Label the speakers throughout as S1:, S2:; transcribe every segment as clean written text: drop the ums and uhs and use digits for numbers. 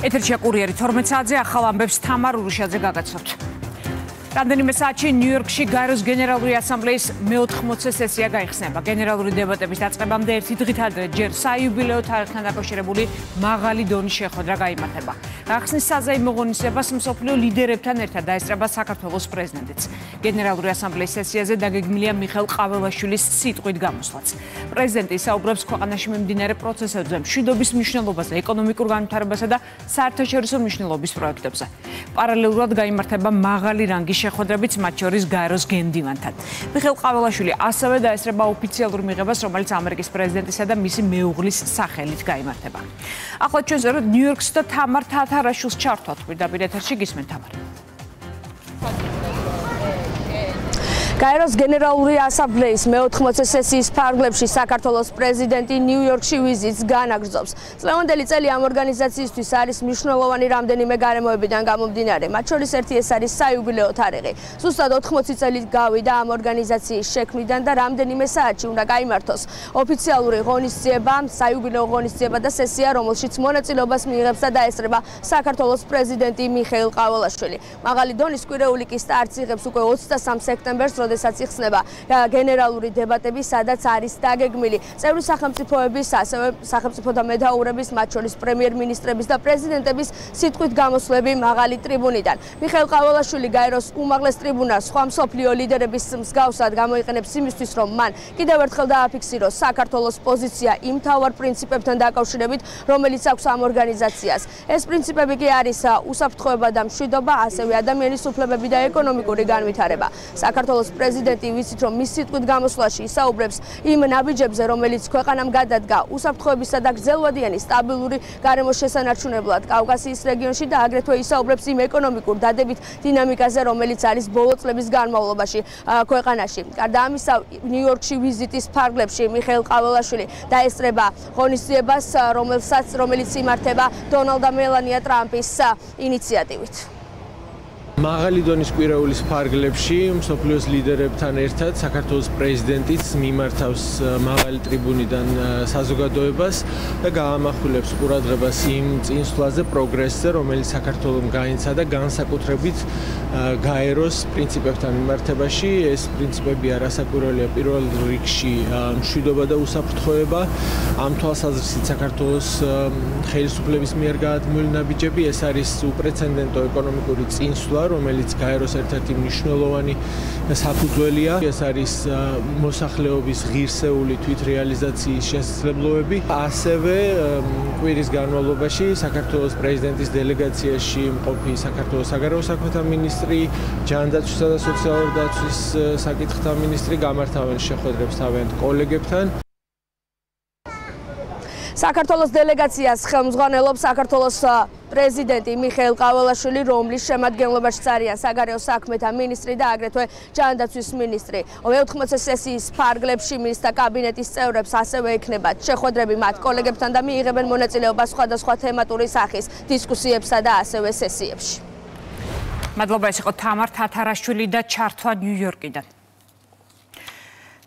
S1: ეთერშია კურიერი 12 საათზე ახალ ამბებს თამარ ურუშაძე გაგაცნობთ. რამდენიმე საათში ნიუ-იორკში გაეროს გენერალური ასამბლეის მე-80 სესია გაიხსნება. გენერალური დებატების დაწყებამდე ერთი დღით ადრე ჯერ საიუბილეო თარიღთან დაკავშირებული მაღალი დონის შეხვედრა გაიმართება. გახსნის საზეიმო ღონისძიებას მსოფლიო ლიდერებთან ერთად დაესწრება საქართველოს პრეზიდენტიც. გენერალური ასამბლეის სესიაზე დაგეგმილია მიხეილ ყაველაშვილის სიტყვით გამოსვლაც. პრეზიდენტი საუბრობს ქვეყანაში მიმდინარე პროცესებზე, მშვიდობის მნიშვნელობაზე, ეკონომიკურ განვითარებასა და საერთაშორისო მნიშვნელობის პროექტებზე. პარალელურად გაიმართება მაღალი რანგის შეხვედრებიც, მათ შორის გაეროს გენდივანთან. მიხეილ ყაველაშვილი ასევე დაესწრება ოფიციალურ მიღებას, რომელიც ამერიკის პრეზიდენტისა და მისი მეუღლის სახელით გაიმართება. ახლა ჩვენ ზეროთ ნიუ-იორკს და თამარ თათარაშვილს ჩართვათ პირდაპირ ეთერში გისმენთ თამარ.
S2: გაეროს გენერალური ასამბლეის მე-80 სესიის ფარგლებში საქართველოს პრეზიდენტი ნიუ-იორკში ვიზიტს განაგრძობს. წლევანდელი წელი ამ ორგანიზაციისთვის არის მნიშვნელოვანი რამდენიმე გარემოებიდან გამომდინარე. მათ შორის ერთი ეს არის საიუბილეო თარიღი. ზუსტად 80 წელი გავიდა ამ ორგანიზაციის შექმნიდან და რამდენიმე საათში უნდა გაიმართოს ოფიციალური ღონისძიება, საიუბილეო ღონისძიება და სესია, რომელშიც მონაწილეობას მიიღებს და დაესწრება საქართველოს პრეზიდენტი მიხეილ ყაველაშვილი. მაღალი დონის კვირეული კი სტარტს იღებს უკვე 23 სექტემბერს, როდესაც იხსნება გენერალური დებატები, სადაც არის დაგეგმილი წევრი სახელმწიფოების, ასევე სახელმწიფოთა მეთაურების, მათ შორის პრემიერ-მინისტრების და პრეზიდენტების სიტყვით გამოსვლები მაღალი ტრიბუნიდან. მიხეილ ყაველაშვილი გაეროს უმაღლეს ტრიბუნას სხვა მსოფლიო ლიდერების მსგავსად გამოიყენებს იმისთვის, რომ მან კიდევ ერთხელ დააფიქსიროს საქართველოს პოზიცია იმ მთავარ პრინციპებთან დაკავშირებით, რომელიც აქვს ამ ორგანიზაციას. ეს პრინციპები კი არის უსაფრთხოება და მშვიდობა, ასევე ადამიანის უფლებები და ეკონომიკური განვითარება. საქართველოს პრეზიდენტი ვიცით, რომ მის სიტყვით გამოსვლაში ისაუბრებს იმ ნაბიჯებზე, რომელიც ქვეყანამ გადადგა უსაფრთხოებისა და გრძელვადიანი სტაბილური გარემოს შესანარჩუნებლად კავკასიის რეგიონში და აგრეთვე ისაუბრებს იმ ეკონომიკურ დადებით დინამიკაზე, რომელიც არის ბოლო წლების განმავლობაში ქვეყანაში. გარდა ამისა, ნიუ-იორკში ვიზიტის ფარგლებში მიხეილ ყაველაშვილი დაესწრება ღონისძიებას, რომელიც იმართება დონალდ და მელანია ტრამპის ინიციატივით.
S3: მაღალი დონის კვირეულის ფარგლებში მსოფლიოს ლიდერებთან ერთად საქართველოს პრეზიდენტიც მიმართავს მაღალი ტრიბუნიდან საზოგადოებას და გაამახვილებს ყურადღებას იმ წინსვლაზე, პროგრესზე, რომელიც საქართველომ გაინცადა განსაკუთრებით გაეროს პრინციპებთან მიმართებაში. ეს პრინციპები არასაკურველია პირველ რიგში მშვიდობა და უსაფრთხოება. ამ თვალსაზრისით საქართველოს ხელისუფლების მიერ გადადგმული ნაბიჯები, ეს არის უპრეცედენტო ეკონომიკური წინსვლა, რომელიც გაეროს ერთ-ერთი მნიშვნელოვანი საფუძველია. ეს არის მოსახლეობის ღირსეული თვითრეალიზაციის შესაძლებლობები. ასევე კვირის განმავლობაში საქართველოს პრეზიდენტის დელეგაციაში მყოფი საქართველოს საგარეო საქმეთა მინისტრი, ჯანდაცვისა და სოციალური დაცვის საკითხთა მინისტრი გამართავენ შეხვედრებს თავიანთ კოლეგებთან.
S2: საქართველოს დელეგაციას ხელმძღვანელობს საქართველოს პრეზიდენტი მიხეილ ყაველაშვილი, რომლის შემადგენლობაში არიან საგარეო საქმეთა მინისტრი და აგრეთვე ჯანდაცვის მინისტრი. მე-80 სესიის ფარგლებში მის და კაბინეტის წევრებს ასევე ექნებათ შეხვედრები მათ კოლეგებთან და მიიღებენ მონაწილეობას სხვადასხვა თემატური სახის დისკუსიებსა და ასევე სესიებში.
S1: მადლობა, ეს იყო თამარ თათარაშვილი და ჩართვა ნიუ-იორკიდან.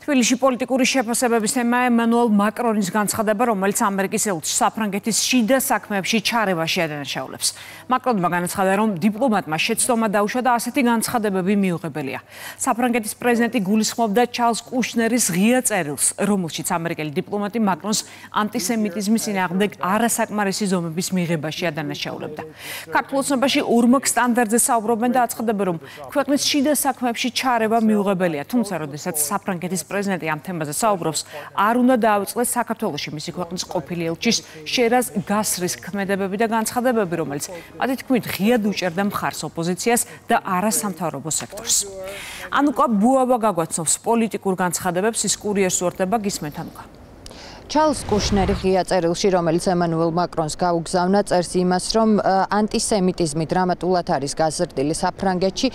S1: თბილისში პოლიტიკური შეფასებების თემა ემანუელ მაკრონის განცხადება, რომელიც ამერიკის ელჩს საფრანგეთის შიდა საქმეებში ჩარევაში ადანაშაულებს. მაკრონმა განაცხადა, რომ დიპლომატმა შეცდომა დაუშვა და ასეთი განცხადებები მიუღებელია. საფრანგეთის პრეზიდენტი გულისხმობდა ჩარლზ კუშნერის ღია წერილს, რომელშიც ამერიკელი დიპლომატი მაკრონს ანტისემიტიზმის წინააღმდეგ არასაკმარისი ზომების მიღებაში ადანაშაულებდა. ქართულ ოცნებაში ორმაგ სტანდარტზე საუბრობენ და აცხადებენ, რომ ქვეყნის შიდა საქმეებში ჩარევა მიუღებელია, თუმცა როდესაც საფრანგეთის პრეზიდენტი ამ თემაზე საუბრობს, არ უნდა დაუწყდეს საქართველოში მისი ქვეყნის ყოფილი ელჩის შერაზ გასრის ქმედებები და განცხადებები, რომელიც მათი თქმით ღიად უჭერდა მხარს ოპოზიციას და არასამთავრობო სექტორს. ანუკა ბუავა გაგვაცნობს პოლიტიკურ განცხადებებს, ის კურიერს უერთდება, გისმენთ ანუკა.
S4: ჩარლზ კუშნერი ღია წერილში, რომელიც ემანუელ მაკრონს გაუგზავნა, წერს იმას, რომ ანტისემიტიზმი დრამატულად არის გაზრდილი საფრანგეთში.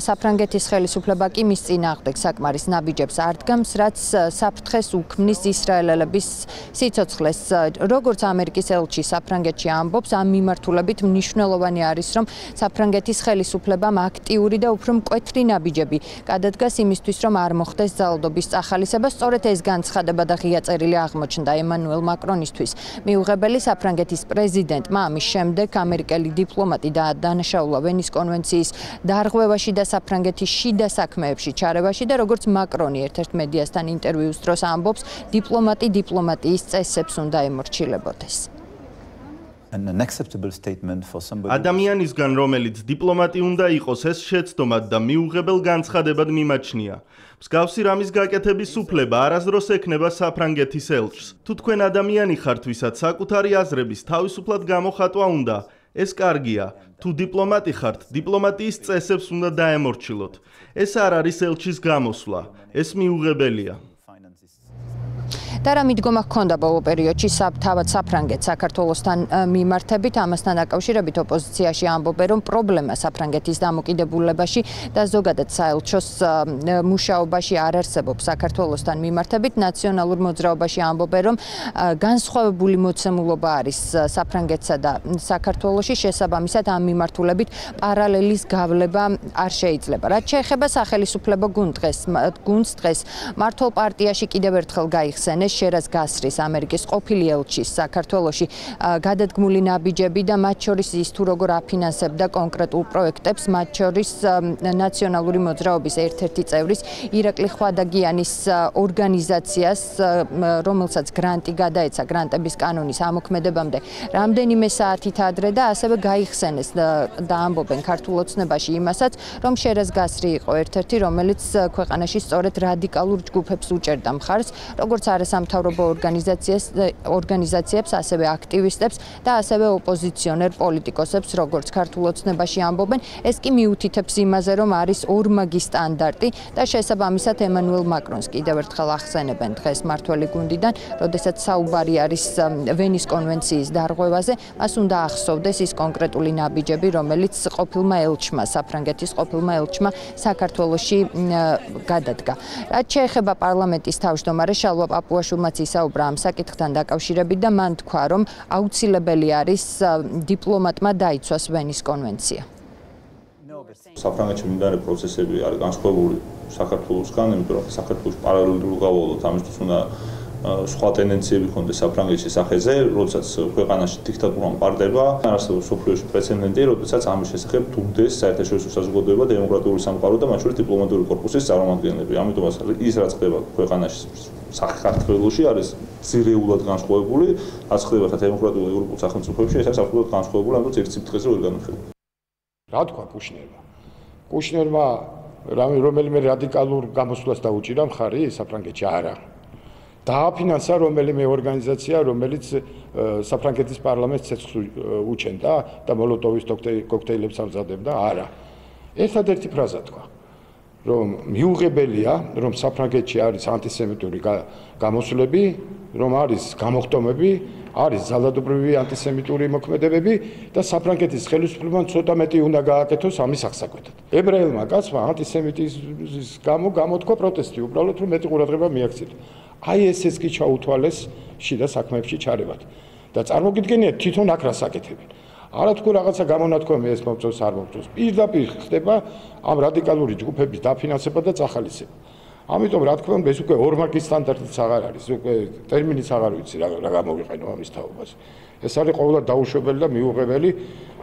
S4: საფრანგეთის ხელისუფლება კი მის წინააღმდეგ საკმარის ნაბიჯებს არ დგამს, რაც საფრთხეს უქმნის ისრაელელების სიცოცხლეს. როგორც ამერიკის ელჩი საფრანგეთში ამბობს, ამ მიმართულებით მნიშვნელოვანი არის, რომ საფრანგეთის ხელისუფლებამ აქტიური და უფრო მკვეთრი ნაბიჯები გადადგას იმისთვის, რომ არ მოხდეს ძალადობის წახალისება. სწორედ ეს განცხადება და ღია წერილი აღმოჩნდა აღმოჩნდა ემანუელ მაკრონისთვის მიუღებელი. საფრანგეთის პრეზიდენტმა ამის შემდეგ ამერიკელი დიპლომატი დაანაშაულა ვენის კონვენციის დარღვევაში და საფრანგეთის შიდა საქმეებში ჩარევაში და როგორც მაკრონი ერთ-ერთ მედიასთან ინტერვიუს დროს ამბობს, დიპლომატი დიპლომატიის წესებს უნდა ემორჩილებოდეს.
S5: ადამიანისგან, რომელიც დიპლომატი უნდა იყოს, ეს შეცდომად და მიუღებელ განცხადებად მიმაჩნია. მსგავსი რამის გაკეთების უფლება არასდროს ექნება საფრანგეთის ელჩს. თუ თქვენ ადამიანი ხართ, ვისაც საკუთარი აზრების თავისუფლად გამოხატვა უნდა, ეს კარგია. თუ დიპლომატი ხართ, დიპლომატიის წესებს უნდა დაემორჩილოთ. ეს არ არის ელჩის გამოსვლა, ეს მიუღებელია.
S4: და რა მიდგომა ჰქონდა ბოლო პერიოდში თავად საფრანგეთს საქართველოსთან მიმართებით, ამასთან დაკავშირებით ოპოზიციაში ამბობენ, რომ პრობლემა საფრანგეთის დამოკიდებულებაში და ზოგადად საელჩოს მუშაობაში არ არსებობს საქართველოსთან მიმართებით. ნაციონალურ მოძრაობაში ამბობენ, რომ განსხვავებული მოცემულობა არის საფრანგეთსა და საქართველოში, შესაბამისად ამ მიმართულებით პარალელის გავლება არ შეიძლება. რაც შეეხება სახელისუფლებო გუნდს დღეს მართლ პარტიაში კიდევ ერთხელ გაიხსენეს შერაზ გასრის ამერიკის ყოფილი ელჩის საქართველოში გადადგმული ნაბიჯები და მათ შორის ის თუ როგორ აფინანსებდა კონკრეტულ პროექტებს, მათ შორის ნაციონალური მოძრაობის ერთ-ერთი წევრის ირაკლი ხვადაგიანის ორგანიზაციას, რომელსაც გრანტი გადაეცა გრანტების კანონის ამოქმედებამდე რამდენიმე საათით ადრე და ასევე გაიხსენეს და ამბობენ ქართულ ოცნებაში იმასაც, რომ შერაზ გასრი იყო ერთ-ერთი, რომელიც ქვეყანაში სწორედ რადიკალურ ჯგუფებს უჭერდა მხარს, როგორც არასამთავრობო ორგანიზაციებს, ასევე აქტივისტებს და ასევე ოპოზიციონერ პოლიტიკოსებს, როგორც ქართულ ოცნებაში ამბობენ. ეს კი მიუთითებს იმაზე, რომ არის ორმაგი სტანდარტი და შესაბამისად ემანუელ მაკრონს კიდევ ერთხელ ახსენებენ დღეს მართველი გუნდიდან, როდესაც საუბარი არის ვენის კონვენციის დარღვევაზე, მას უნდა ახსოვდეს ის კონკრეტული ნაბიჯები, რომელიც ყოფილმა ელჩმა, საფრანგეთის ყოფილმა ელჩმა საქართველოში გადადგა. რაც შეეხება პარლამენტის თავმჯდომარე შალვა პაპუაშვილმაც ისაუბრა ამ საკითხთან დაკავშირებით და მან თქვა, რომ აუცილებელი არის დიპლომატმა დაიცვას ვენის კონვენცია.
S6: საფრანგეთში მიმდინარე პროცესები არის განსხვავებული საქართველოსგან, იმიტომ რომ საქართველოს პარალელურად გავალოთ, ამისთვის უნდა სხვა ტენდენციები ქონდეს საფრანგეთის სახეზე, როდესაც ქვეყანაში დიქტატურა მყარდება, არსებობს სოფლიოში პრეცედენტი, როდესაც ამის შესახებ თუნდეს საერთაშორისო საზოგადოება დემოკრატიული სამყარო და მათ შორის დიპლომატიური კორპუსის წარმომადგენლები. ამიტომ ის რაც ხდება ქვეყანაში საქართველოში არის ძირეულად განსხვავებული, რაც ხდება დემოკრატიულ ევროპულ სახელმწიფოებში, ეს არის absolუტურად განსხვავებული, ამიტომ ერთ სიფრთხეზე ვერ განვიხილავთ.
S7: რა თქვა კუშნერმა რომელიმე რადიკალურ გამოსვლას დაუჭირა მხარი საფრანგეთში? არა. დააფინანსა რომელიმე ორგანიზაცია, რომელიც საფრანგეთის პარლამენტს ცეცხლს უჩენდა და მოლოტოვის კოქტეილებს ამზადებდა? არა. ერთადერთი ფრაზა თქვა, რომ მიუღებელია, რომ საფრანგეთში არის ანტისემიტური გამოსვლები, რომ არის გამოხტომები, არის ძალადობრივი ანტისემიტური მოქმედებები და საფრანგეთის ხელისუფლებამ ცოტა მეტი უნდა გააკეთოს ამის აღსაკვეთად. ებრაელმა კაცმა ანტისემიტიზმის გამო გამოთქვა პროტესტი, უბრალოდ რომ მეტი ყურადღება მიაქცია. აი ესეც კი ჩაუთვალეს შიდა საქმეებში ჩარევად. და წარმოგიდგენიათ თვითონ აქ რას აკეთებენ. არა თუ რაღაცა გამონათქვამი ეს მომწონს არ მომწონს. პირდაპირ ხდება ამ რადიკალური ჯგუფების დაფინანსება და წახალისება. ამიტომ რა თქმა უნდა ეს უკვე ორმაგი სტანდარტიც აღარ არის, უკვე ტერმინიც აღარ ვიცი რა გამოვიყენო ამის თაობაზე. ეს არის ყოველდღე დაუშვებელი და მიუღებელი,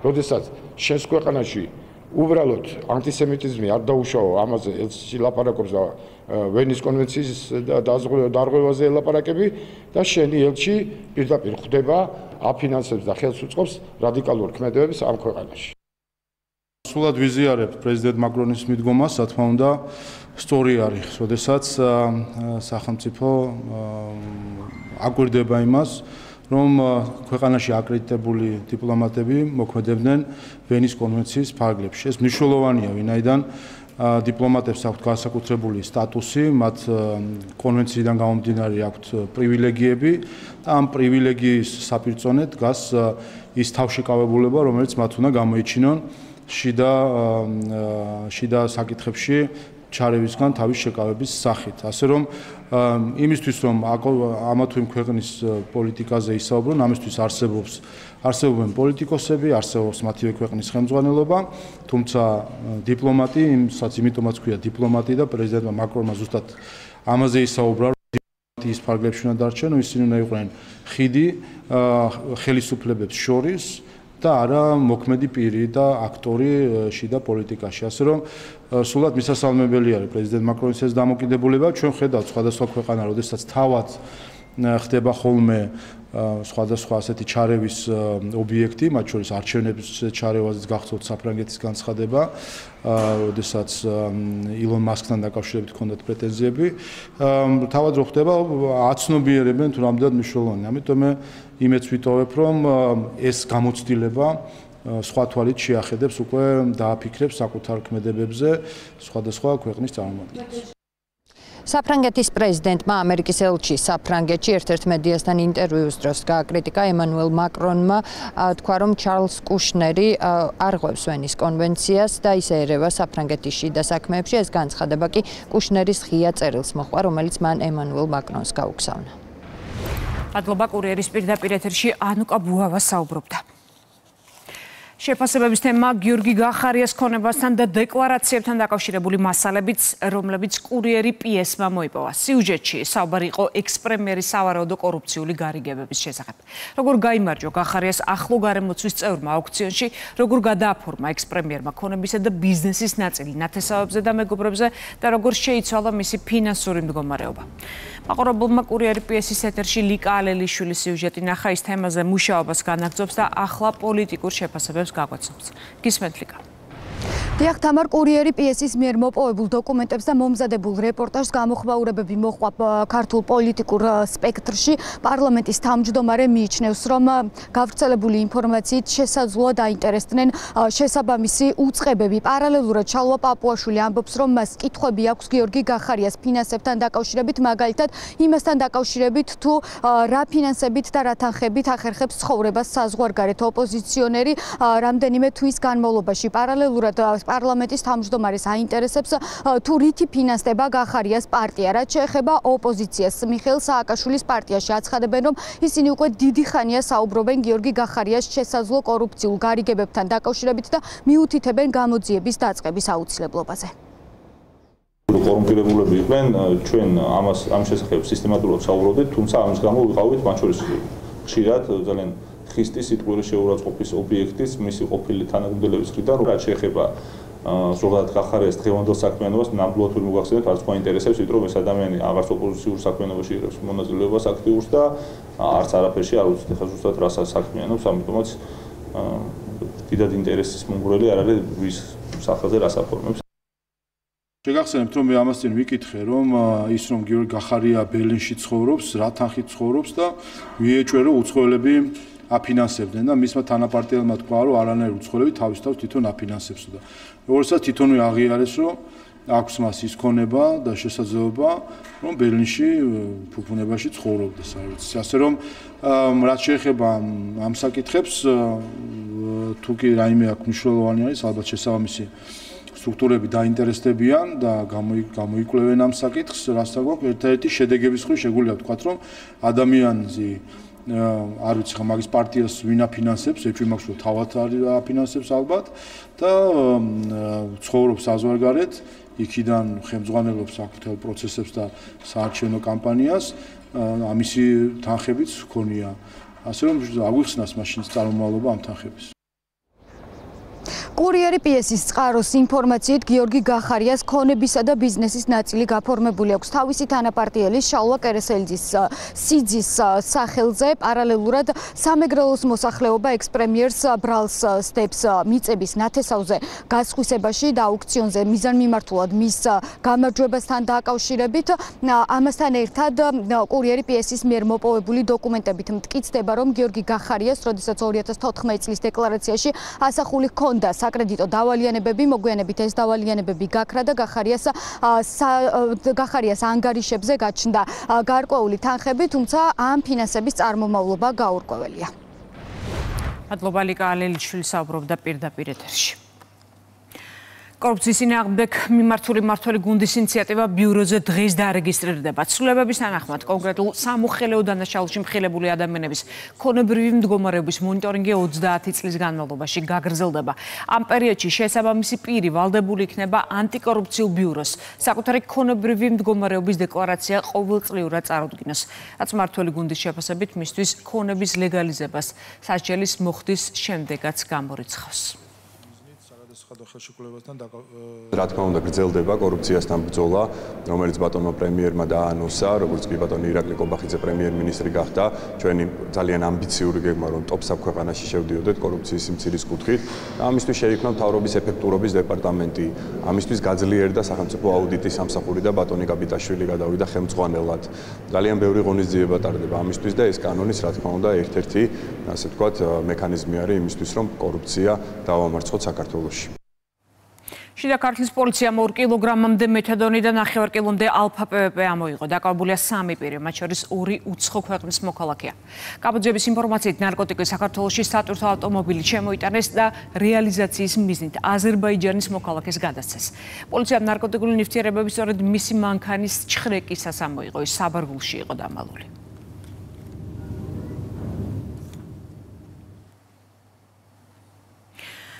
S7: როდესაც შენს ქვეყანაში უბრალოდ ანტისემიტიზმი არ დაუშავო, ამაზე ელჩი ლაპარაკობს და ვენის კონვენციის დარღვევაზე ელაპარაკები და შენი ელჩი პირდაპირ ხვდება, აფინანსებს და ხელს უწყობს რადიკალურ ქმედებებს ამ ქვეყანაში.
S8: სულად ვიზიარებ პრეზიდენტ მაკრონის მიდგომას, რა თქმა უნდა, სწორი არის, როდესაც სახელმწიფო აკვირდება იმას, რომ ქვეყანაში აკრედიტებული დიპლომატები მოქმედებდნენ ვენის კონვენციის ფარგლებში. ეს მნიშვნელოვანია, ვინაიდან დიპლომატებს აქვთ განსაკუთრებული სტატუსი, მათ კონვენციიდან გამომდინარე აქვთ პრივილეგიები და ამ პრივილეგიის საპირწონედ დგას ის თავშეკავებულება, რომელიც მათ უნდა გამოიჩინონ შიდა საკითხებში ჩარევისგან თავის შეკავების სახით. ასე რომ იმისთვის რომ ამა თუ იმ ქვეყნის პოლიტიკაზე ისაუბრონ, ამისთვის არსებობენ პოლიტიკოსები, არსებობს მათივე ქვეყნის ხელმძღვანელობა, თუმცა დიპლომატი, იმიტომაც ქვია დიპლომატი და პრეზიდენტმა მაკრონმა ზუსტად ამაზე ისაუბრა, რომ დიპლომატიის ფარგლებში უნდა დარჩენ, ისინი უნდა იყვნენ ხიდი ხელისუფლებებს შორის და არა მოქმედი პირი და აქტორი შიდა პოლიტიკაში. ასე რომ სულად მისასალმებელი არის პრეზიდენტ მაკრონის ეს დამოკიდებულება. ჩვენ ხედავთ სხვადასხვა ქვეყანა, როდესაც თავად ხდება ხოლმე სხვადასხვა ასეთი ჩარევის ობიექტი, მათ შორის არჩევნების ჩარევაზეც გახსოვთ საფრანგეთის განცხადება, როდესაც ილონ მასკთან დაკავშირებით ჰქონდათ პრეტენზიები. თავად რო ხდება, აცნობიერებენ თუ რამდენად მნიშვნელოვანია. ამიტომ მე იმეც ვიტოვებ, რომ ეს გამოცდილება სხვა თვალით შეახედებს უკვე დააფიქრებს საკუთარ ქმედებებზე სხვადასხვა ქვეყნის წარმომადგენლებს.
S4: საფრანგეთის პრეზიდენტმა ამერიკის ელჩი საფრანგეთში ერთ-ერთ მედიასთან ინტერვიუს დროს გააკრიტიკა ემანუელ მაკრონმა, თქვა რომ ჩარლზ კუშნერი არღვევს ვენის კონვენციას და ისე ერევა საფრანგეთის შიდა საქმეებში. ეს განცხადება კი კუშნერის ღია წერილს მოჰყვა, რომელიც მან ემანუელ მაკრონს გაუგზავნა.
S1: მადლობა კურიერის პირდაპირ ეთერში ანუკა ბუავა საუბრობდა. შეფასებების თემა გიორგი გახარიას ქონებასთან და დეკლარაციებთან დაკავშირებული მასალებიც, რომლებიც კურიერი პიესმა მოიპოვა. სიუჟეტში საუბარი იყო ექს-პრემიერის სავარაუდო კორუფციული გარიგებების შესახებ. როგორ გაიმარჯვა გახარიას ახლო გარემოცვის წევრმა აუქციონში, როგორ გადააფორმა ექს-პრემიერმა ქონებისა და ბიზნესის ნაწილი ნათესავებზე და მეგობრებზე და როგორ შეიცვალა მისი ფინანსური მდგომარეობა. მაყურებელმა კურიერი პიესის ეთერში ლიკა ალელიშვილის სიუჟეტი ნახა, ის თემაზე მუშაობას განაგრძობს და ახლა პოლიტიკურ შეფასებებს გაგვაცნობს. გისმენთ ლიკა.
S9: დიახ, თამარ, კურიერი პიესის მიერ მოპოვებულ დოკუმენტებს და მომზადებულ რეპორტაჟს გამოხმაურებები მოჰყვა ქართულ პოლიტიკურ სპექტრში. პარლამენტის თავმჯდომარე მიიჩნევს, რომ გავრცელებული ინფორმაციით შესაძლოა დაინტერესდნენ შესაბამისი უწყებები. პარალელურად ჩალვა პაპუაშვილი ამბობს, რომ მას კითხვები აქვს გიორგი გახარიას ფინანსებთან დაკავშირებით, მაგალითად იმასთან დაკავშირებით, თუ რა ფინანსებით და რა თანხებით ახერხებს ცხოვრებას საზღვარგარეთ ოპოზიციონერი რამდენიმე თვის განმავლობაში. პარალელურად პარლამენტის თავმჯდომარეს აინტერესებს თუ რითი ფინანსდება გახარიას პარტია. რაც შეეხება ოპოზიციას, მიხეილ სააკაშვილის პარტიაში აცხადებენ, რომ ისინი უკვე დიდი ხანია საუბრობენ გიორგი გახარიას შესაძლო კორუფციულ გარიგებებთან დაკავშირებით და მიუთითებენ გამოძიების დაწყების აუცილებლობაზე.
S6: კორუმპირებულები იყვნენ, ჩვენ ამ შესახებ სისტემატურად საუბრობდით, თუმცა ამის გამო ვიყავით მათ შორის ხშირად ძალიან ხისტი სიტყვიერი შეურაცხყოფის ობიექტის მისი ყოფილი თანაგუნდელების მხრიდან, რაც შეეხება ზოგადად გახარიას დღევანდელ საქმიანობას, ნამდვილად ვერ მოგახსენებთ, არც თქვა ინტერესებს, ვიდრე ეს ადამიანი აღარც ოპოზიციურ საქმიანობაში იღებს მონაწილეობას აქტიურს და არც არაფერში არ უცით ახლა ზუსტად რა საქმიანობს, ამიტომაც დიდად ინტერესის მომგვრელი არ არის ვის სახელზე რას აფორმებს.
S8: შეგახსენებთ, რომ მე ამას წინ ვიკითხე, რომ ის რომ გიორგი გახარია ბერლინში ცხოვრობს, რა თანხით ცხოვრობს და ვიეჭვე რომ უცხოელები აფინანსებდნენ და მისმა თანაპარტიელმა თქვა, რომ არანაირი უცხოელები თავის თავს თვითონ აფინანსებსო. როდესაც თვითონვე აღიარეს, რომ აქვს მას ის ქონება და შესაძლებლობა, რომ ბერლინში ფუფუნებაში ცხოვრობდეს, არ ვიცი. ასე რომ რაც შეეხება ამ საკითხებს, თუ კი რაიმე აქ მნიშვნელოვანი არის, ალბათ შესაბამისი სტრუქტურები დაინტერესდებიან და გამოიკვლევენ ამ საკითხს, რასაც გვაქვს ერთ-ერთი შედეგების მხრივ შეგვიძლია ვთქვათ, რომ ადამიანზე არ ვიცი ხა მაგის პარტიას ვინ აფინანსებს, ეჭვი მაქვს რომ თავად აფინანსებს ალბათ და ცხოვრობს საზღვარგარეთ, იქიდან ხელმძღვანელობს საკუთარ პროცესებს და საარჩევნო კამპანიას, ამისი თანხებიც ჰქონია. ასე რომ აგვიხსნას მაშინ წარმომავლობა ამ თანხების.
S9: კურიერი პიესის წყაროს ინფორმაციით გიორგი გახარიას ქონებისა და ბიზნესის ნაწილი გაფორმებული აქვს თავისი თანაპარტიელი შალვა კერესელიძის სიძის სახელზე. პარალელურად სამეგრელოს მოსახლეობა ექს-პრემიერს ბრალს სტეპს მიწების ნათესავზე გასხვისებაში და აუქციონზე მიზანმიმართულად მის გამარჯვებასთან დაკავშირებით. ამასთან ერთად კურიერი პიესის მიერ მოპოვებული დოკუმენტებით მტკიცდება, რომ გიორგი გახარიას, როდესაც 2014 წლის დეკლარაციაში ასახული ჰქონდა საკრედიტო დავალიანებები, მოგვიანებით ეს დავალიანებები გაქრა და გახარიას ანგარიშებზე გაჩნდა გარკვეული თანხები, თუმცა ამ ფინანსების წარმომავლობა გაურკვეველია.
S1: მადლობა ლიკა ალელიშვილი საუბრობდა პირდაპირ ეთერში. კორუფციის წინააღმდეგ მიმართული მმართველი გუნდის ინიციატივა ბიუროზე დღეს დარეგისტრირდება. ცვლილებების თანახმად კონკრეტულ სამოხელეო დანაშაულში მხილებული ადამიანების ქონებრივი მდგომარეობის მონიტორინგი 30 წლის განმავლობაში გაგრძელდება. ამ პერიოდში შესაბამისი პირი ვალდებული იქნება ანტიკორუფციულ ბიუროს საკუთარი ქონებრივი მდგომარეობის დეკლარაცია ყოველწლიურად წარუდგინოს. რაც მმართველი გუნდის შეფასებით მისთვის ქონების ლეგალიზებას სასჯელის მოხდის შემდეგაც გამორიცხავს.
S10: რა თქმა უნდა გრძელდება კორუფციასთან ბრძოლა, რომელიც ბატონმა პრემიერმა დაანონსა, როგორც კი ბატონი ირაკლი კობახიძე პრემიერ-მინისტრი გახდა, ჩვენი ძალიან ამბიციური გეგმა რომ ტოპ-3 ქვეყანაში შევდიოდეთ კორუფციის სიმცირის კუთხით. ამისთვის შეიქმნა მთავრობის ეფექტურობის დეპარტამენტი. ამისთვის გაძლიერდა სახელმწიფო აუდიტის სამსახური და ბატონი კაპიტაშვილი გადავიდა ხელმძღვანელად. ძალიან ბევრი ღონისძიება ტარდება ამისთვის და ეს კანონის რა თქმა უნდა ერთ-ერთი, ასე ვთქვათ, მექანიზმი არის იმისთვის, რომ კორუფცია დავამარცხოთ საქართველოში.
S1: შიდა ქართლის პოლიციამ 2 კილოგრამამდე მეთადონი და 9 კილომდე ალფა პვპ ამოიღო. დაკავებულია 3 პირი, მათ შორის 2 უცხო ქვეყნის მოქალაქეა. კაბოძების ინფორმაციით ნარკოტიკები საქართველოში სატვირთო ავტომობილი შემოიტანეს და რეალიზაციის მიზნით აზერბაიჯანის მოქალაქეს გადასცეს. პოლიციამ ნარკოტიკული ნივთიერებები სწორედ მისი მანქანის ჩხრეკისას ამოიღო, ის საბარგულში იყო დამალული.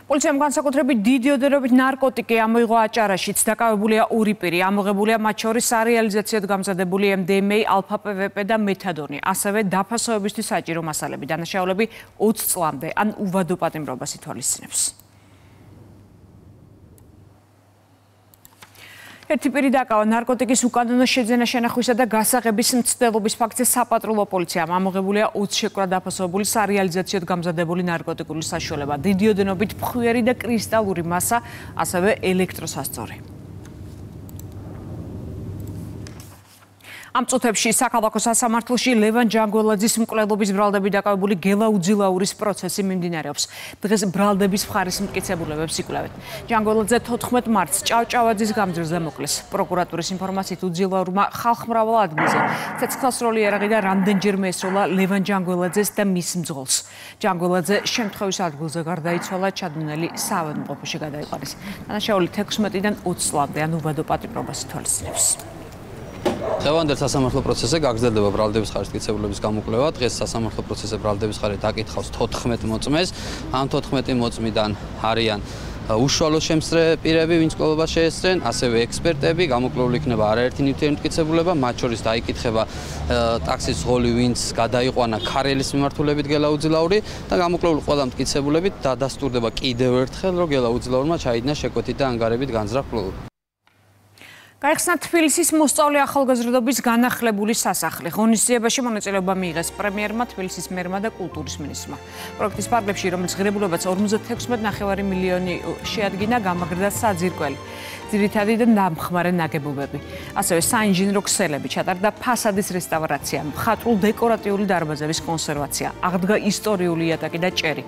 S1: პოლიციამ განსაკუთრებით დიდი ოდენობით ნარკოტიკი ამოიღო აჭარაშიც. დაკავებულია 2 პირი, ამოღებულია მათ შორის სარეალიზაციოდ გამზადებული MDMA, ალფა პვპ და მეთადონი, ასევე დაფასოებისთვის საჭირო მასალები. დანაშაულები 20 წლამდე ან უვადო პატიმრობას ითვალისწინებს. ერთი პირი დაკავა ნარკოტიკის უკანონო შეძენა შენახვისა და გასაღების მცდელობის ფაქტზე საპატრულო პოლიციამ ამოღებულია 20 შეკვრა დაფასებული სარეალიზაციოდ გამზადებული ნარკოტიკული საშუალება, დიდი ოდენობით ფხვიერი და კრისტალური მასა, ასევე ელექტროსასწორი. ამ წუთებში საქალაქო სასამართლოში ლევან ჯანგველაძის მკვლელობის ბრალდებით დაკავებული გელა უძილაურის პროცესი მიმდინარეობს. დღეს ბრალდების მხარის მტკიცებულებებს იკვლევენ. ჯანგველაძე 14 მარტს ჭავჭავაძის გამძირზე მოკლეს. პროკურატურის ინფორმაციით უძილაურმა ხალხმრავალ ადგილზე ცეცხლსროლი იარაღი და რამდენჯერმე ესროლა ლევან ჯანგველაძეს და მის მძღოლს. ჯანგველაძე შემთხვევის ადგილზე გარდაიცვალა, ჩადმონელი საავადმყოფოში გადაიყვანეს. დანაშაული 16-დან 20 წლამდე ან უვადო პატიმრობას ითვალისწინებს.
S11: დღევანდელ სასამართლო პროცესზე გაგრძელდება ბრალდების მხარის მტკიცებულების გამოკვლევა. დღეს სასამართლო პროცესზე ბრალდების მხარე დაკითხავს 14 მოწმეს. ამ 14 მოწმიდან არიან უშუალო შემსწრე პირები, ვინც მკვლელობას შეესწრენ, ასევე ექსპერტები, გამოკვლეული იქნება არაერთი ნივთიერი მტკიცებულება, მათ შორის დაიკითხება ტაქსის მძღოლი, ვინც გადაიყვანა ქარელის მიმართულებით გელა უძილაური და გამოკვლეული ყველა მტკიცებულებით დადასტურდება კიდევ ერთხელ, რომ გელა უძილაურმა ჩაიდინა შეკვეთით და ანგარებით განზრახ.
S1: გაიხსნა თბილისის მოსწავლე ახალგაზრდობის განახლებული სასახლე. ღონისძიებაში მონაწილეობა მიიღეს პრემიერმა, თბილისის მერმა და კულტურის მინისტრმა. პროექტის ფარგლებში, რომელიც ღირებულებაც 56.9 მილიონი შეადგინა, გამაგრდა საძირკველი, ძირითადი და დამხმარე ნაგებობები. ასევე საინჟინრო ქსელები, ჩატარდა ფასადის რესტავრაცია, მხატვრულ-დეკორატიული დარბაზების კონსერვაცია, აღდგა ისტორიული იატაკი და ჭერი.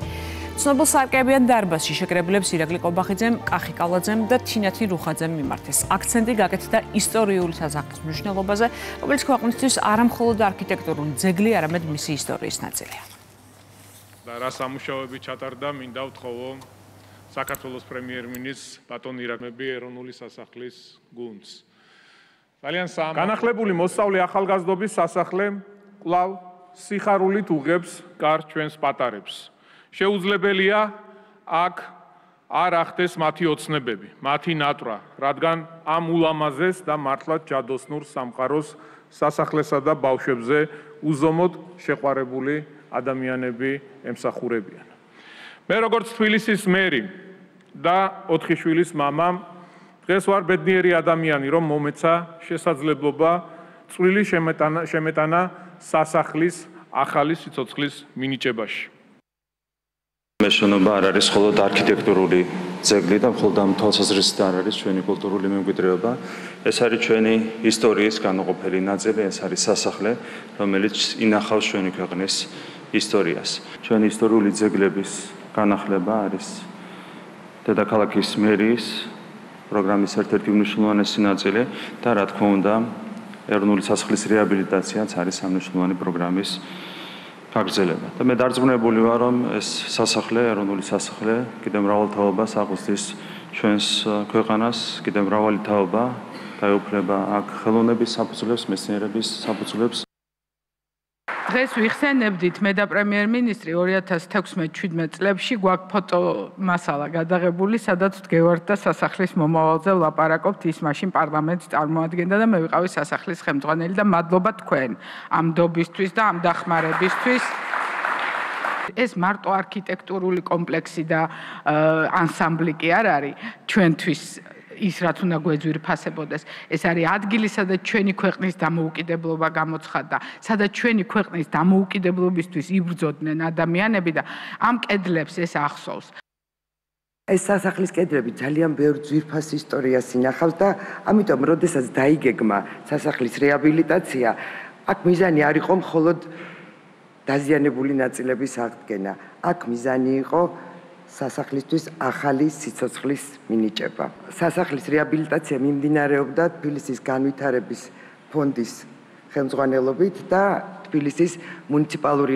S1: ცნობილ სარკეებიან დარბაზში შეკრებილებს ირაკლი კობახიძემ, კახი კალაძემ და თინათი რუხაძემ მიმართეს. აქცენტი გაკეთდა ისტორიული სასახლის მნიშვნელობაზე, რომელიც ქვეყნისთვის არა მხოლოდ არქიტექტურული ძეგლი, არამედ მისი ისტორიის ნაწილია.
S12: და რა სამუშაოები ჩატარდა, მინდა ვთხოვო საქართველოს პრემიერ-მინისტრს ბატონ ირაკლი ეროვნული სასახლის გუნდს. ძალიან განახლებული მოსწავლე ახალგაზრდობის სასახლე კვლავ სიხარულით უღებს კარს ჩვენს პატარებს. შეუძლებელია აქ არ ახდეს მათი ოცნებები, მათი ნატვრა, რადგან ამ ულამაზეს და მართლაც ჯადოსნურ სამყაროს სასახლესა და ბავშვებზე უზომოდ შეყვარებული ადამიანები ემსახურებიან. მე როგორც თბილისის მერი და 4 შვილის მამამ დღეს ვარ ბედნიერი ადამიანი, რომ მომეცა შესაძლებლობა წვრილი შემეტანა სასახლის ახალი სიცოცხლის მინიჭებაში.
S13: მეშონობა არ არის მხოლოდ არქიტექტურული ძეგლი და მხოლოდ ამ თვალსაზრისით არ არის ჩვენი კულტურული მემკვიდრეობა. ეს არის ჩვენი ისტორიის განუყოფელი ნაწილი, ეს არის სასახლე, რომელიც ინახავს ჩვენი ქვეყნის ისტორიას. ჩვენი ისტორიული ძეგლების განახლება არის დედაქალაქის მერიის პროგრამის ერთ-ერთი მნიშვნელოვანი ნაწილი და რა თქმა უნდა, ეროვნული სასახლის რეაბილიტაციაც არის ამ მნიშვნელოვანი პროგრამის გაგრძელება. და მე დარწმუნებული ვარ, რომ ეს სასახლე, ეროვნული სასახლე, კიდევ მრავალ თაობას აღვსდის ჩვენს ქვეყანას კიდევ მრავალი თაობა დაეუფლება აქ ხელოვნების საფუძვლებს, მეცნიერების საფუძვლებს.
S14: დღეს ვიხსენებდით მე და პრემიერ-მინისტრი 2016-17 წლებში გვაქვს ფოტო მასალა გადაღებული, სადაც ვდგევართ და სასახლის მომავალზე ვლაპარაკობთ, ის მაშინ პარლამენტს წარმოადგენდა და მე ვიყავი სასახლის ხელმძღვანელი და მადლობა თქვენ ამ დობისთვის და ამ დახმარებისთვის. ეს მარტო არქიტექტურული კომპლექსი და ანსამბლი კი არ არის ჩვენთვის ის რაც უნდა გვეძვირფასებოდეს. ეს არის ადგილი, სადაც ჩვენი ქვეყნის დამოუკიდებლობა გამოცხადდა, სადაც ჩვენი ქვეყნის დამოუკიდებლობისთვის იბრძოდნენ ადამიანები და ამ კედლებს ეს ახსოვს.
S15: ეს სასახლის კედლები ძალიან ბევრ ძვირფას ისტორიას ინახავს და ამიტომ, როდესაც დაიგეგმა სასახლის რეაბილიტაცია, აქ მიზანი არ იყო მხოლოდ დაზიანებული ნაწილების აღდგენა. აქ მიზანი იყო სასახლისთვის ახალი სიცოცხლის მინიჭება. სასახლის რეაბილიტაცია მიმდინარეობდა თბილისის განვითარების ფონდის ხელმძღვანელობით და თბილისის მუნიციპალური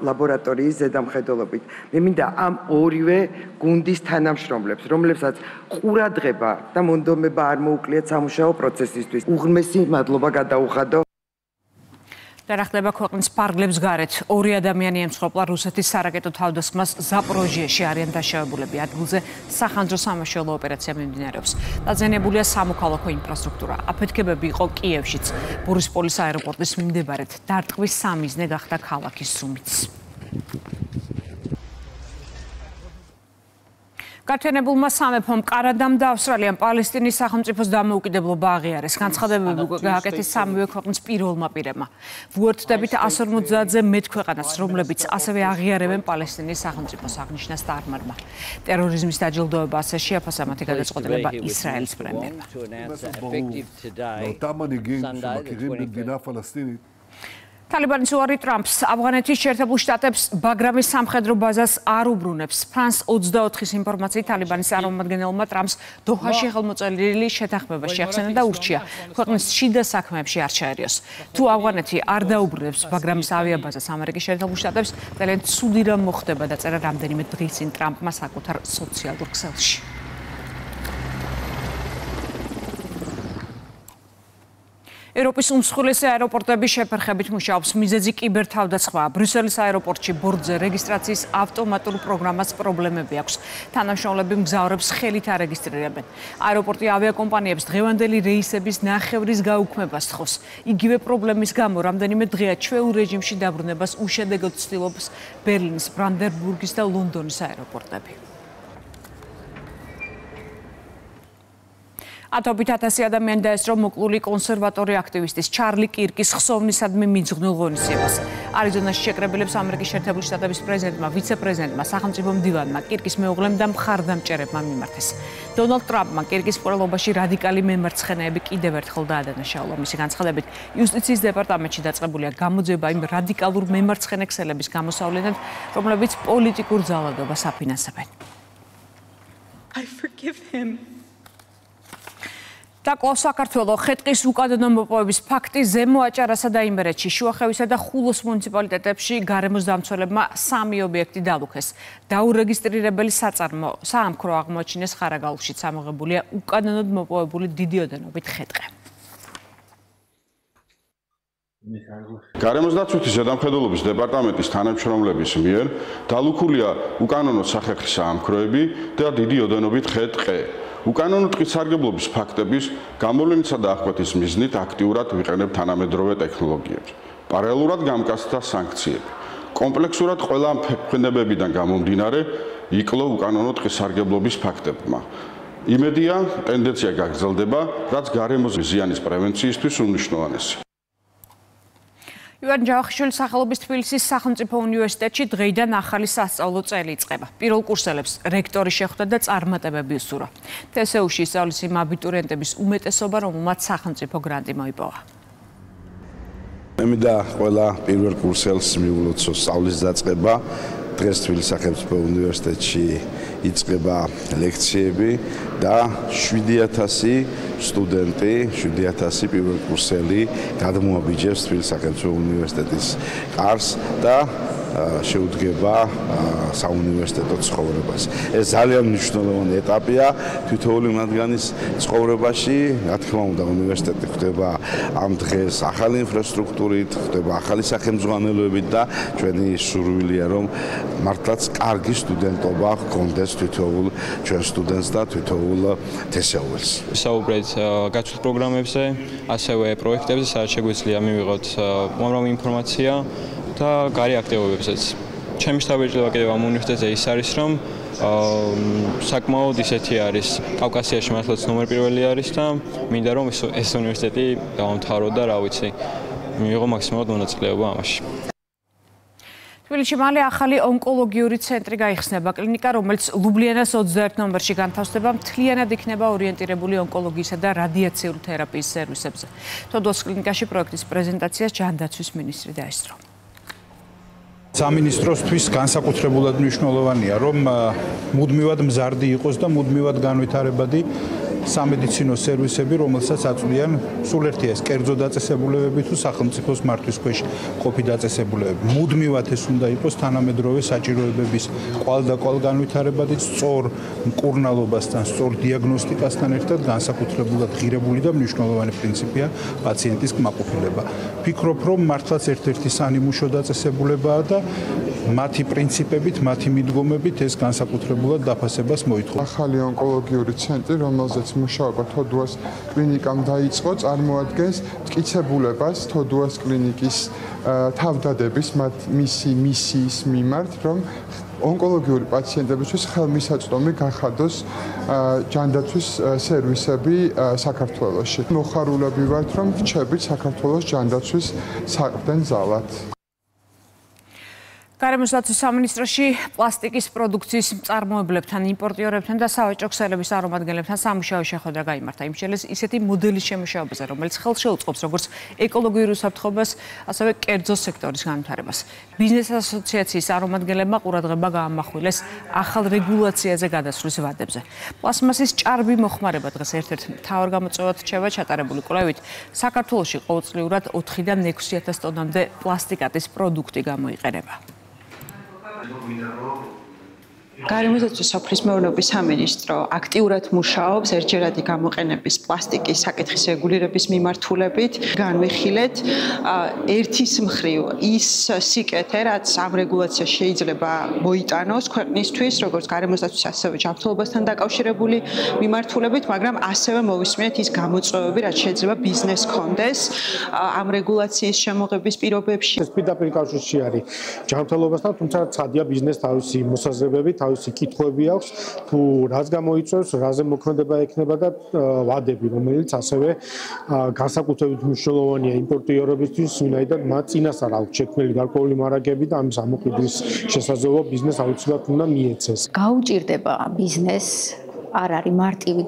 S15: ლაბორატორიის ზედამხედველობით. მე მინდა ამ ორივე გუნდის თანამშრომლებს, რომლებსაც ყურადღება და მონდომება არ მოუκლიათ სამუშაო პროცესისთვის, უღრმესი მადლობა გადაუხადო.
S1: და ხდება ქვეყნის ფარგლებს გარეთ ორი ადამიანი ემსხვერპლა რუსეთის სარაკეტო თავდასხმას ზაპოროჟიეში არიან დაშავებულები. ადგილზე სახანძრო სამაშველო ოპერაცია მიმდინარეობს. დაზიანებულია სამოქალაქო ინფრასტრუქტურა. აფეთქებები იყო კიევშიც. ბორისპოლის აეროპორტის მიმდებარედ დარტყმის სამიზნე გახდა ქალაქის სუმიც. გაერთიანებულმა სამეფომ კანადამ და ავსტრალიამ პალესტინის სახელმწიფოს დამოუკიდებლობა აღიარეს. განცხადებები გააკეთეს სამივე ქვეყნის პირველმა პირებმა. ვუერთდებით 150-ზე მეტ ქვეყანას, რომლებიც ასევე აღიარებენ პალესტინის სახელმწიფოს, აღნიშნა სტარმარმა. ტერორიზმის დაჯილდოება ასე შეაფასა მათი გადაწყვეტილება ისრაელის პრემიერმა. თალიბანის უარი ტრამპს ავღანეთის შეერთებულ შტატებს ბაგრამის სამხედრო ბაზას არ უბრუნებს. ფრანს 24-ის ინფორმაციით თალიბანის წარმომადგენელმა ტრამპს დოჰაში ხელმოწერილი შეთანხმება შეახსენა და ურჩია ქვეყნის შიდა საქმეებში არ ჩაერიოს. თუ ავღანეთი არ დაუბრუნებს ბაგრამის ავიაბაზას ამერიკის შეერთებულ შტატებს, ძალიან ცუდი რამ მოხდება დაწერა რამდენიმე დღის წინ ტრამპმა საკუთარ სოციალურ ქსელში. ევროპის უმსხვილესი აეროპორტები შეფერხებით მუშაობს. მიზეზი კიბერთავდაცვაა. ბრიუსელის აეროპორტში ბორტზე რეგისტრაციის ავტომატურ პროგრამას პრობლემები აქვს. თანამშრომლები მგზავრებს ხელით არეგისტრირებენ. აეროპორტი ავიაკომპანიებს დღევანდელი რეისების ნახევრის გაუქმებას თხოვს. იგივე პრობლემის გამო რამდენიმე დღეა ჩვეულ რეჟიმში დაბრუნებას უშედეგოდ ცდილობს ბერლინის, ბრანდენბურგის და ლონდონის აეროპორტები. ათობით ათასი ადამიანი დაესწრო მოკლული კონსერვატორი აქტივისტის ჩარლი კირკის ხსოვნისადმი მიძღვნილ ღონისძიებას. არიზონაში შეკრებილებს ამერიკის შეერთებული შტატების პრეზიდენტმა, ვიცე-პრეზიდენტმა, სახელმწიფო მდივანმა, კირკის მეუღლემ და მხარდამჭერებმა მიმართეს. დონალდ ტრამპმა კირკის მკვლელობაში რადიკალი მემარცხენეები კიდევ ერთხელ დაადანაშაულა. მისი განცხადებით, იუსტიციის დეპარტამენტში დაწყებულია გამოძიება იმ რადიკალურ მემარცხენე ქსელების გამოსავლენად, რომლებიც პოლიტიკურ ძალადობას აფინანსებენ.
S16: I forgive him.
S1: და კვლავ საქართველო ხეტყის უკანონო მოპოვების ფაქტი ზემო აჭარასა და იმერეთში, შუახევისა და ხულოს მუნიციპალიტეტებში გარემოს დამცველებმა 3 ობიექტი დალუქეს. დაურეგისტრირებელი საამქრო აღმოაჩინეს ხარაგაულშიც ამოღებულია უკანონოდ მოპოვებული დიდი ოდენობით ხეტყი.
S17: გარემოს დაცვითი ზედამხედველობის დეპარტამენტის თანამშრომლების მიერ დალუქულია უკანონო სახეხი საამქროები და დიდი ოდენობით ხეტყი. უკანონო ტყის სარგებლობის ფაქტების გამოვლენისა და აღკვეთის მიზნით აქტიურად ვიყენებთ თანამედროვე ტექნოლოგიებს. პარალელურად გამკაცდა სანქციები. კომპლექსურად ყველა ფენდებებიდან გამომდინარე იკლო უკანონო ტყის სარგებლობის ფაქტებმა. იმედია, ტენდენცია გაგრძელდება, რაც გარემოს ზიანის პრევენციისთვის უმნიშვნელოვანესი.
S1: ივან ჯავახიშვილის სახელობის თბილისის სახელმწიფო უნივერსიტეტში დღეიდან ახალი სასწავლო წელი იწყება. პირველ კურსელებს რექტორი შეხვდა და წარმატებები უსურვა. TSU-ში სწავლის იმ აბიტურიენტების უმეტესობა, რომელმაც სახელმწიფო გრანტი მოიპოვა.
S18: მე მინდა ყველა პირველ კურსელს მიულოცო სწავლის დაწყება. დღეს თბილისის სახელმწიფო უნივერსიტეტში იწყება ლექციები და 7000 სტუდენტი, 7000 პირველ კურსელი გადმოაბიჯებს თბილისის სახელმწიფო უნივერსიტეტის კარს და შეუდგება საუნივერსიტეტო ცხოვრებას. ეს ძალიან მნიშვნელოვანი ეტაპია თითოეული მათგანის ცხოვრებაში. რა თქმა უნდა, უნივერსიტეტი ხდება ამ დღეს ახალი ინფრასტრუქტურით, ხდება ახალი სახელმძღვანელოებით და ჩვენი სურვილია, რომ მართლაც კარგი სტუდენტობა ჰქონდეს თითოეულ ჩვენ სტუდენტს და თითოეულ თესაუელს.
S19: საუბრეთ გაცვლით პროგრამებზე, ასევე პროექტებზე, სადაც შეგვიძლია მივიღოთ უამრავი ინფორმაცია და გარე აქტივობებზეც. ჩემი შთაბეჭდილება კიდევ ამ უნივერსიტეტზე ის არის, რომ საკმაოდ ისეთი არის, კავკასიაში მართლაც ნომერ პირველი არის და მინდა რომ ეს უნივერსიტეტი დავამთავრო და რა ვიცი, მივიღო მაქსიმალურად მონაწილეობა ამაში.
S1: თბილისში მალე ახალი ონკოლოგიური ცენტრი გაიხსნება. კლინიკა, რომელიც ლუბლიანას 21 ნომერში განთავსდება, მთლიანად იქნება ორიენტირებული ონკოლოგიისა და რადიაციული თერაპიის სერვისებზე. თოდოს კლინიკაში პროექტის პრეზენტაციას ჯანდაცვის მინისტრი დაესწრო.
S8: სამინისტროსთვის განსაკუთრებულად მნიშვნელოვანია, რომ მუდმივად მზარდი იყოს და მუდმივად განვითარებადი სამედიცინო სერვისები, რომელსაც აწვდიან სულ ერთი ეს კერძო დაწესებულებები თუ სახელმწიფოს მართვის ქვეშ ყოფი დაწესებულებები. მუდმივად ეს უნდა იყოს თანამედროვე საჭიროებების კვალდაკვალ განვითარებადი, სწორ მკურნალობასთან, სწორ დიაგნოსტიკასთან ერთად განსაკუთრებულად ღირებული და მნიშვნელოვანი პრინციპია პაციენტის კმაყოფილება. ვფიქრობ, რომ მართლაც ერთ-ერთი სანიმუშო დაწესებულებაა და მათი პრინციპებით, მათი მიდგომებით ეს განსაკუთრებულად დაფასებას მოითხოვს.
S20: ახალი ონკოლოგიური ცენტრი, რომელზეც მუშაობა თოდუას კლინიკამ დაიწყო, წარმოადგენს მტკიცებულებას თოდუას კლინიკის თავდადების მისი მისიის მიმართ, რომ ონკოლოგიური პაციენტებისთვის ხელმისაწვდომი გახადოს ჯანდაცვის სერვისები საქართველოში. მოხარულები ვართ, რომ რჩებით საქართველოს ჯანდაცვის საყრდენ ზალად.
S1: გარემოსდაცვის სამინისტროში პლასტიკის პროდუქციის მწარმოებლებთან, იმპორტიორებთან და სავაჭრო ქსელების წარმომადგენლებთან სამუშაო შეხვედრა გაიმართა. იმ შეელეს ისეთი მოდელის შემუშავებაზე, რომელიც ხელს შეუწყობს როგორც ეკოლოგიურ უსაფრთხოებას, ასევე კერძო სექტორის განვითარებას. ბიზნეს ასოციაციის წარმომადგენლებმა ყურადღება გაამახვილეს ახალ რეგულაციაზე გადასვლის ვადებზე. პლასმასის ჭარბი მოხმარება დღეს ერთ-ერთ მთავარ გამოწვევად რჩება. ჩატარებული კვლევით, საქართველოში ყოველწლიურად 4-დან 6,000 ტონამდე პლასტიკატის პროდუქტი გამოიყენება.
S21: გარემოსდაცვის სოფლის მეურნეობის სამინისტრო აქტიურად მუშაობს ერთჯერადი გამოყენების პლასტიკის საკითხის რეგულირების მიმართულებით. განვიხილეთ ერთის მხრივ ის სიკეთე, რაც ამ რეგულაციას შეიძლება მოიტანოს ქვეყნისთვის, როგორც გარემოსდაცვის ასევე ჯანმრთელობასთან დაკავშირებული მიმართულებით, მაგრამ ასევე მოვისმინეთ ის გამოწვევები, რაც შეიძლება ბიზნესს ჰქონდეს ამ რეგულაციის შემოღების პირობებში.
S22: ეს პირდაპირ კავშირში არის ჯანმრთელობასთან, თუმცა ცადია ბიზნესს თავისი მოსაზრებები, თავისი კითხვები აქვს, თუ რას გამოიწვევს, რაზე მოქმედება ექნება და ვადები, რომელიც ასევე განსაკუთრებით მნიშვნელოვანია იმპორტიორებისთვის, ვინაიდან მათ წინასწარ აქვს შექმნილი გარკვეული მარაგები და ამის ამოყიდვის შესაძლებლობა ბიზნესს აუცილებლად უნდა მიეცეს.
S23: გაუჭირდება ბიზნესს არ არის მარტივი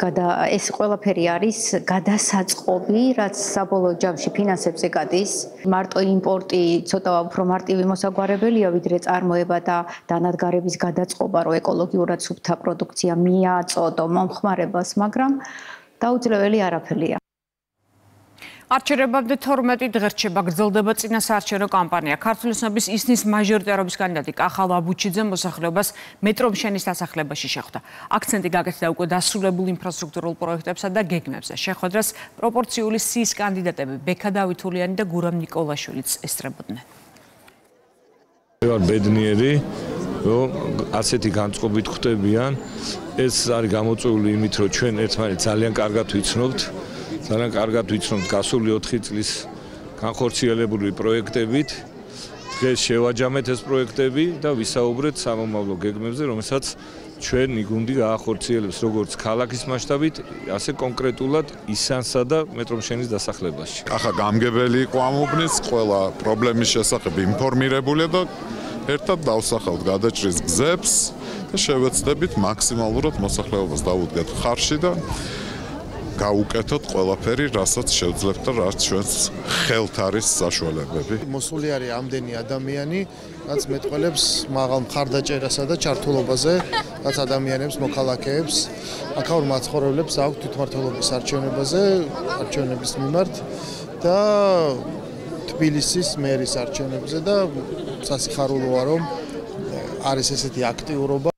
S23: ეს ყველაფერი არის გადასაწყობი, რაც საბოლოო ჯამში ფინანსებზე გადის. მარტო იმპორტი ცოტა უფრო მარტივი მოსაგვარებელია, ვიდრე წარმოება და დანადგარების გადაწყობა, რომ ეკოლოგიურად სუფთა პროდუქცია მიაწოდო მომხმარებას, მაგრამ დაუძლეველი არაფერია.
S1: არჩევნებამდე 12 დღე რჩება გრძელდება წინასაარჩევნო კამპანია. ქართული ცნობის ისნის მაჟორიტარობის კანდიდატი კახალ აბუჩიძე მოსახლეობას მეტრომშენის დასახლებაში შეხვდა. აქცენტი გაკეთდა უკვე დასრულებულ ინფრასტრუქტურულ პროექტებსა და გეგმებზე. შეხვედრას პროპორციული სიის კანდიდატები ბექა დავითულიანი და გურამ ნიკოლაშვილიც ესწრებოდნენ.
S24: ვარ ბედნიერი, რომ ასეთი განწყობით ხვდებიან. ეს არის გამოწვეული იმით, რომ ჩვენ ერთმანეთს ძალიან კარგად ვიცნობთ. ძალიან კარგად ვიცნობთ გასული 4 წლის განხორციელებული პროექტებით. დღეს შევაჯამეთ ეს პროექტები და ვისაუბრეთ სამომავლო გეგმებზე, რომელსაც ჩვენი გუნდი გაახორციელებს როგორც ქალაქის მასშტაბით, ასე კონკრეტულად ისანსა და მეტრომშენის დასახლებაში.
S25: ახლა გამგებელი იყო ამ უბნის ყველა პრობლემის შესახებ ინფორმირებულია და ერთად დავსახავთ გადაჭრის გზებს და შევეცდებით მაქსიმალურად მოსახლეობას დავუდგეთ ხარში და გაუკეთოთ ყველაფერი, რასაც შევძლებთ და რაც ჩვენს ხელთ არის საშუალებები.
S26: მოსული არის ამდენი ადამიანი, რაც მეტყველებს მაღალ მხარდაჭერასა და ჩართულობაზე, რაც ადამიანებს, მოქალაქეებს, აქაურ მაცხოვრებლებს აქვთ თვითმმართველობის არჩევნებაზე, არჩევნების მიმართ და თბილისის მერის არჩევნებზე და სასიხარულოა რომ არის ესეთი აქტიურობა.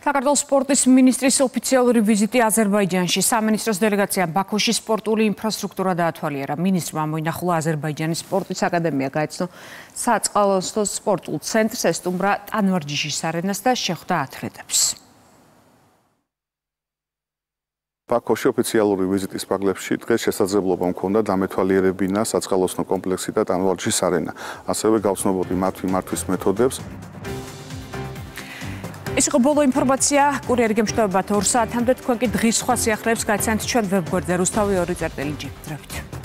S1: საქართველოს სპორტის მინისტრის ოფიციალური ვიზიტი აზერბაიჯანში. სამინისტროს დელეგაციამ ბაქოში სპორტული ინფრასტრუქტურა დაათვალიერა. მინისტრმა მოინახულა აზერბაიჯანის სპორტის აკადემია, გაეცნო საწყალოსნოს სპორტულ ცენტრს, ესტუმრა ტანვარჯიშის არენას და შეხვდა ათლეტებს.
S2: ბაქოში ოფიციალური ვიზიტის პაგლებში დღეს შესაძლებლობა მქონდა დამეთვალიერებინა საწყალოსნო კომპლექსი და ტანვარჯიშის არენა. ასევე გავცნობოდი მათ მიმართვის მეთოდებს.
S1: ეს იყო ბოლო ინფორმაცია. კურიერი გემშვიდობებათ 2 საათამდე. თქვენ კი დღის სხვა სიახლეებს გაიცანთ ჩვენ ვებგვერდზე rustavy.ru. დროებით.